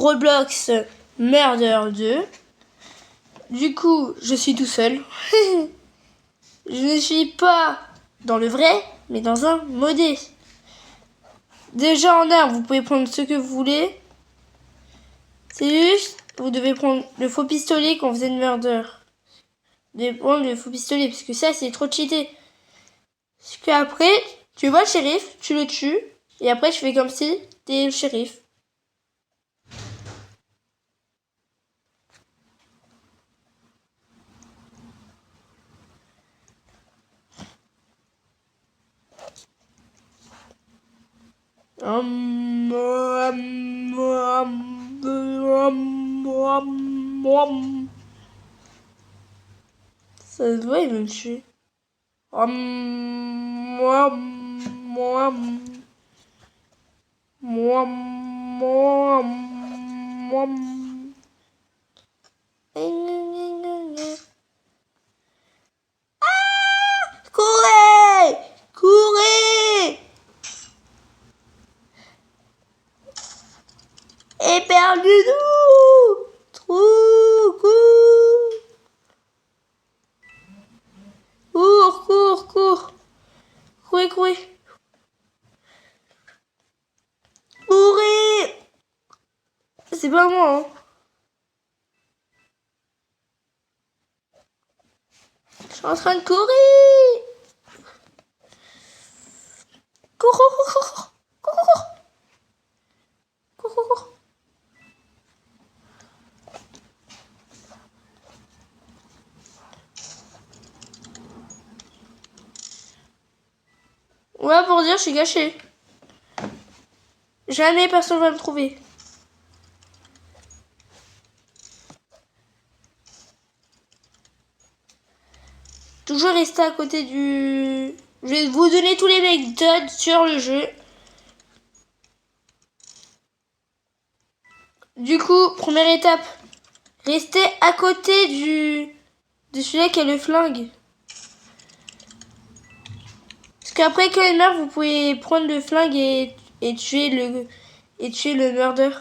Roblox Murder 2. Du coup, je suis tout seul. Je ne suis pas dans le vrai, mais dans un modé. Déjà en arme, vous pouvez prendre ce que vous voulez. C'est juste, vous devez prendre le faux pistolet quand vous êtes murder. Vous devez prendre le faux pistolet, parce que ça, c'est trop cheaté. Parce qu'après, tu vois le shérif, tu le tues, et après, tu fais comme si t'es le shérif. Ça se voit, il veut me tuer. Courez! Courez! Éperdu-nous! Trou, cours! Cours, cours, cours! Courez, courez! Courez! C'est pas moi, hein. Je suis en train de courir! Cours, cours, cours, cours, cours, cours, cours, cours. Ouais, pour dire, je suis gâché. Jamais personne va me trouver. Toujours rester à côté du... Je vais vous donner tous les méthodes sur le jeu. Du coup, première étape. Restez à côté de celui-là qui a le flingue. Parce qu'après, quand il meurt, vous pouvez prendre le flingue et tuer le murder.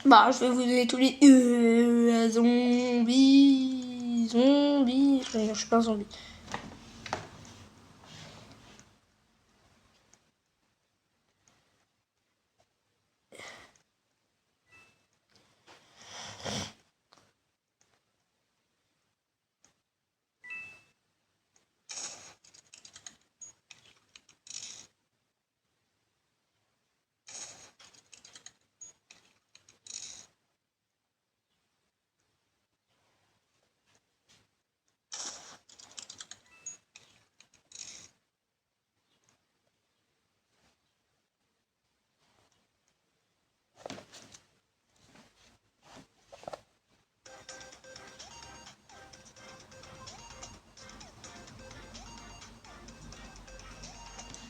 Bah, je vais vous donner tous les... zombies... Zombies... Je suis pas un zombie.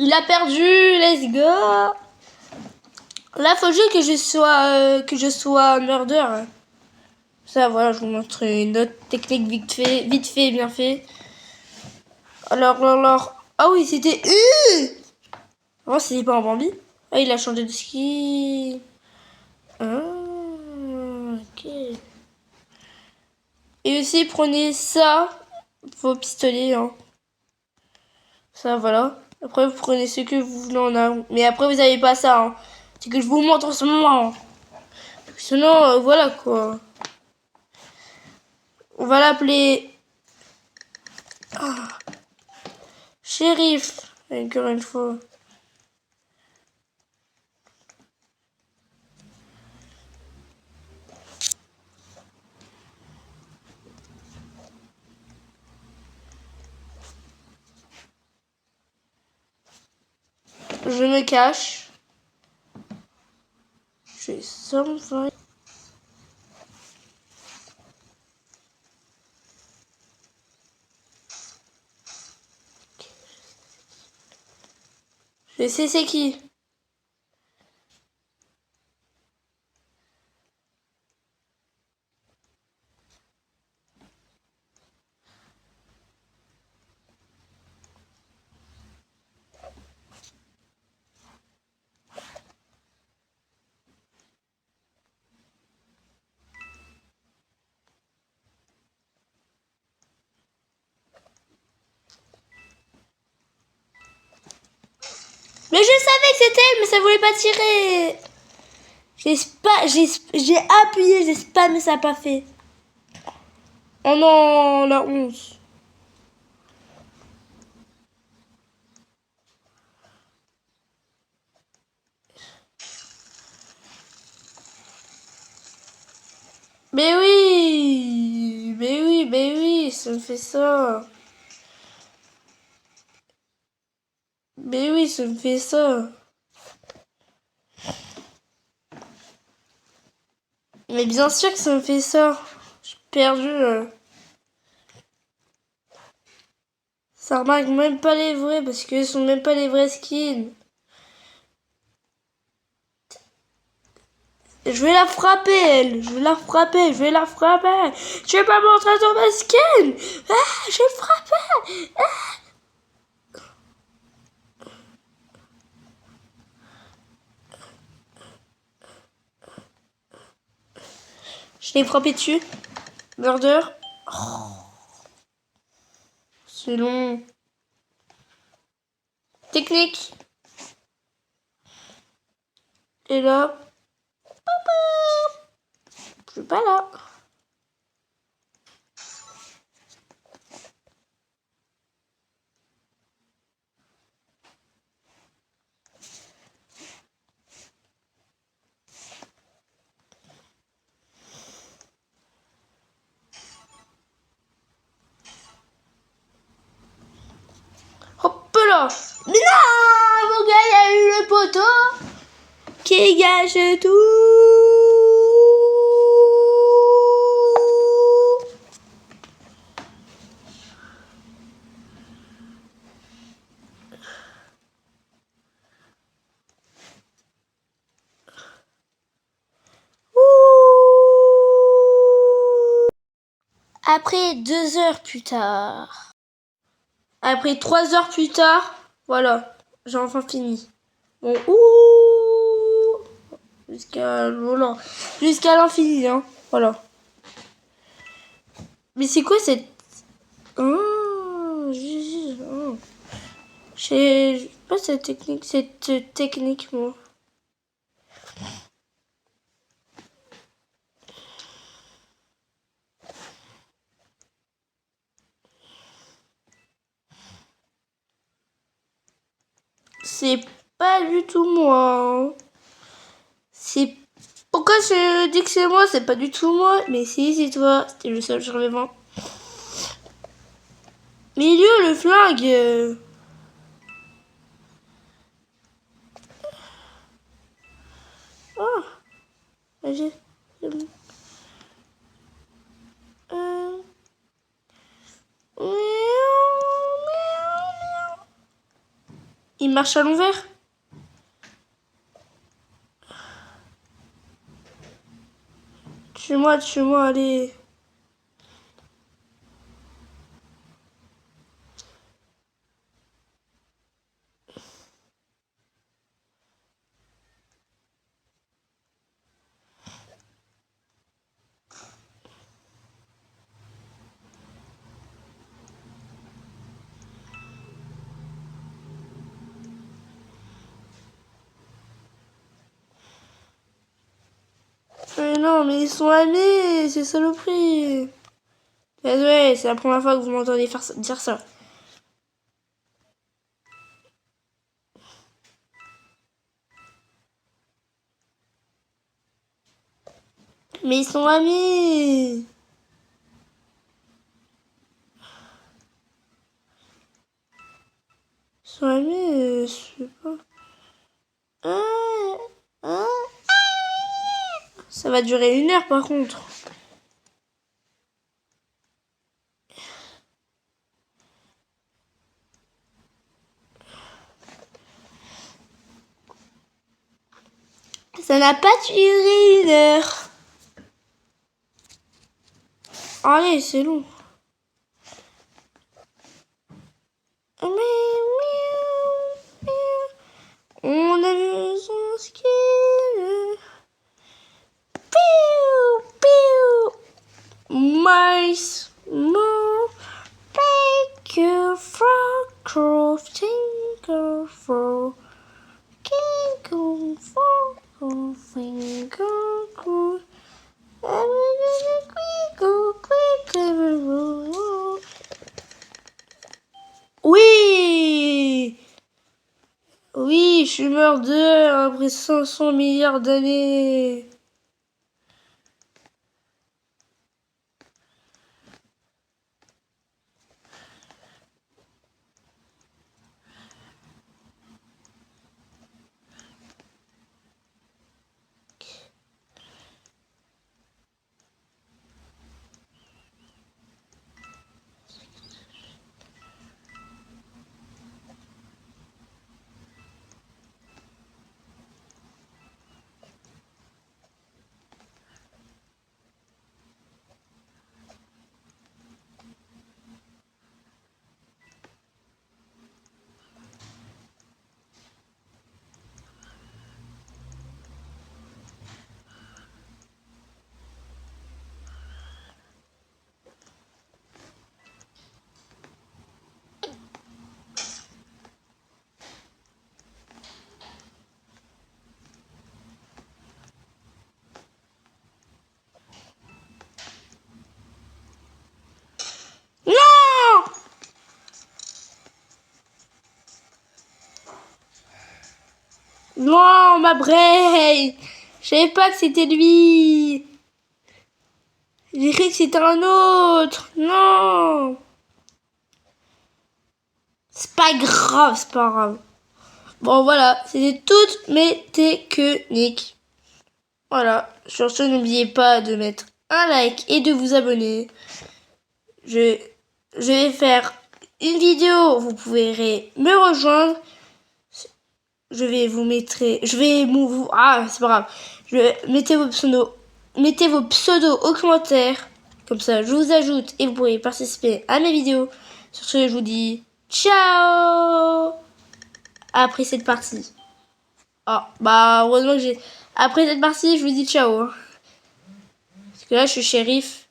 Il a perdu, let's go. Là, faut juste que je sois murder. Ça, voilà, je vous montre une autre technique vite fait, bien fait. Alors. Ah oui, c'était... Oh, c'était pas un Bambi. Ah, il a changé de ski. Ah, ok. Et aussi, prenez ça, vos pistolets, hein. Ça, voilà. Après, vous prenez ce que vous voulez en arme. Mais après, vous avez pas ça, hein. C'est que je vous montre en ce moment. Sinon, voilà, quoi. On va l'appeler... Shérif. Encore une fois. Je me cache. Je s'en va. Je sais c'est qui. Mais je savais que c'était elle, mais ça voulait pas tirer. J'ai appuyé, j'ai spam, mais ça n'a pas fait. Oh non, la honte. Mais oui, ça me fait ça. Mais oui, ça me fait ça. Mais bien sûr que ça me fait ça. Je suis perdu. Ça remarque même pas les vrais parce que ce sont même pas les vrais skins. Je vais la frapper, elle. Je vais la frapper, je vais la frapper. Tu veux pas montrer ton ma skin? Ah, je vais le frapper. Je l'ai frappé dessus. Murder. Oh, c'est long. Technique. Et là. Je suis pas là. Hop là. Mais non, mon gars, il y a eu le poteau qui gâche tout. Après 2 heures plus tard. Après 3 heures plus tard, voilà, j'ai enfin fini. Bon, ouh, jusqu'à l'infini, hein, voilà. Mais c'est quoi cette... Oh, je sais pas cette technique, moi. C'est pas du tout moi. C'est... Pourquoi je dis que c'est moi? C'est pas du tout moi. Mais si, c'est toi. C'était le seul survivant. Milieu, le flingue. Oh, j'ai... Il marche à l'envers. Tue-moi, allez. Mais non, mais ils sont amis, c'est saloperie. Ouais, c'est la première fois que vous m'entendez dire ça. Mais ils sont amis. Ils sont amis, je sais pas. Ah, ah. Ça va durer 1 heure par contre. Ça n'a pas duré 1 heure. Allez, c'est long. On a vu son skill. Mais more thank you for crafting for je suis mort après 500 milliards d'années. Non! Non, ma brain! Je savais pas que c'était lui. J'ai cru que c'était un autre. Non! C'est pas grave, c'est pas grave. Bon, voilà, c'était toutes mes techniques. Voilà, sur ce, n'oubliez pas de mettre un like et de vous abonner. Je vais faire une vidéo, vous pourrez me rejoindre. Je vais vous mettre, c'est pas grave. Mettez vos pseudos aux commentaires. Comme ça, je vous ajoute et vous pourrez participer à mes vidéos. Sur ce, je vous dis ciao après cette partie. Ah, bah, heureusement que j'ai... Après cette partie, je vous dis ciao. Hein. Parce que là, je suis shérif.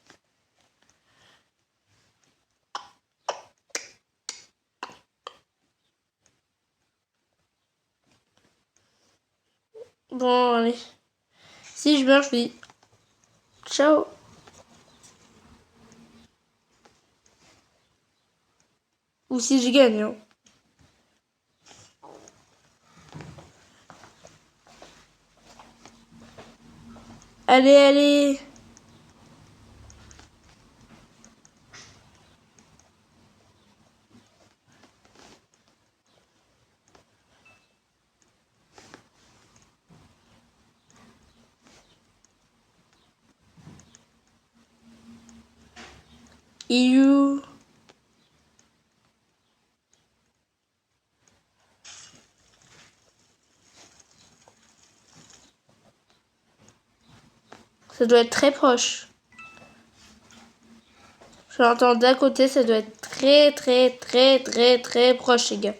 Bon, allez. Si je meurs, je vous dis ciao. Ou si je gagne. Hein. Allez, allez. You. Ça doit être très proche. Je l'entends d'un côté, ça doit être très, très, très, très, très proche, les gars.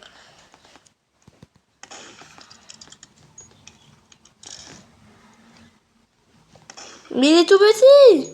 Mais il est tout petit.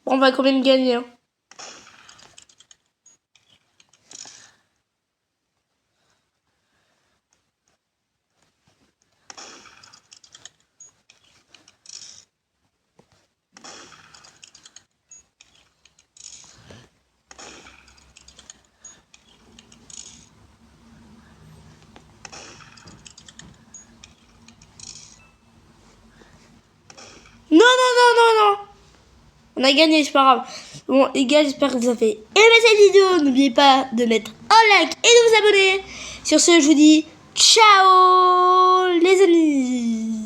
Bon, on va quand même gagner. Hein. Non, non, non, non, non. On a gagné, c'est pas grave. Bon, les gars, j'espère que vous avez aimé cette vidéo. N'oubliez pas de mettre un like et de vous abonner. Sur ce, je vous dis ciao les amis.